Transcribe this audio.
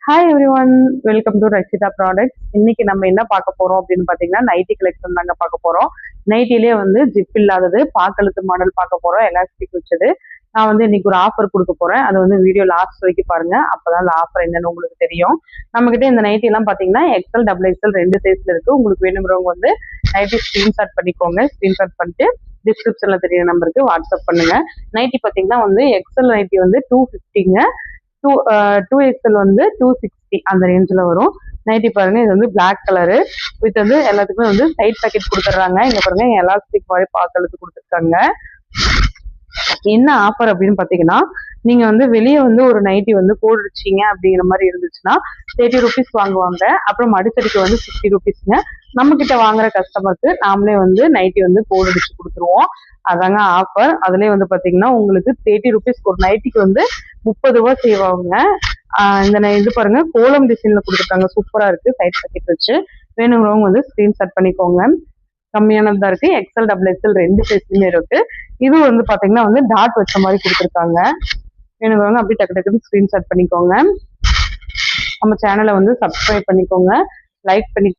Hi every one, welcome to Rakshitha products. இன்னைக்கு நம்ம என்ன பார்க்க போறோம் அப்படின்னு பார்த்தீங்கன்னா, நைட்டி கலெக்ஷன் தாங்க பார்க்க போறோம். நைட்டிலேயே வந்து ஜிப் இல்லாதது, பாக்கழுத்து மாடல் பார்க்க போறோம், எலாஸ்டிக் வச்சது. நான் வந்து இன்னைக்கு ஒரு ஆஃபர் கொடுக்க போறேன். அது வந்து வீடியோ லாஸ்ட் வரைக்கும் பாருங்க, அப்பதான் அந்த ஆஃபர் என்னன்னு உங்களுக்கு தெரியும். நம்ம கிட்ட இந்த நைட்டி எல்லாம் பார்த்தீங்கன்னா எக்ஸ்எல் டபுள் எக்ஸ்எல் ரெண்டு சைஸ்ல இருக்கு. உங்களுக்கு வேணுங்கிறவங்க வந்து நைட்டி ஸ்கிரீன்ஷாட் பண்ணிக்கோங்க. ஸ்கிரீன்ஷாட் பண்ணிட்டு டிஸ்கிரிப்ஷன்ல தெரிய நம்பருக்கு வாட்ஸ்அப் பண்ணுங்க. நைட்டி பார்த்தீங்கன்னா வந்து எக்ஸ்எல் நைட்டி வந்து 250ங்க. டூ எக்ஸ்எல் வந்து 260 அந்த ரேஞ்சில் வரும். நைட்டி பாருங்க, இது வந்து பிளாக் கலரு வித் வந்து எல்லாத்துக்குமே வந்து சைட் பாக்கெட் கொடுத்துட்றாங்க. இங்க பாருங்க எலாஸ்டிக் மாதிரி பாக்களுக்கு கொடுத்துருக்காங்க. என்ன ஆஃபர் அப்படின்னு பாத்தீங்கன்னா, நீங்க வந்து வெளியே வந்து ஒரு நைட்டி வந்து போடுச்சிங்க அப்படிங்கிற மாதிரி இருந்துச்சுன்னா 30 ருபீஸ் வாங்குவாங்க. அப்புறம் மடிச்சடிக்கு வந்து 50 ருபீஸ்ங்க. நம்ம கிட்ட வாங்குற கஸ்டமருக்கு நாமளே வந்து நைட்டி வந்து போடுச்சு கொடுத்துருவோம். அதாங்க ஆஃபர். அதுலேயே வந்து பாத்தீங்கன்னா உங்களுக்கு 30 ருபீஸ் ஒரு நைட்டிக்கு வந்து 30 ரூபா சேவ் ஆகுங்க. இந்த இது பாருங்க, கோலம் டிசைன்ல கொடுத்துருக்காங்க, சூப்பரா இருக்கு. சைட் பாக்கெட் வச்சு வேணுங்கிறவங்க வந்து ஸ்கிரீன்ஷாட் பண்ணிக்கோங்க. கம்மியானதா இருக்கு. எக்ஸ்எல் டபுள் எக்ஸ்எல் ரெண்டு சைஸ்லயுமே இருக்கு. இது வந்து பாத்தீங்கன்னா வந்து டாட் வச்ச மாதிரி கொடுத்துருக்காங்க. வேணுங்கிறவங்க அப்படி டக்கு டக்குன்னு ஸ்கிரீன்ஷாட் பண்ணிக்கோங்க. நம்ம சேனலை வந்து சப்ஸ்கிரைப் பண்ணிக்கோங்க, லைக் பண்ணி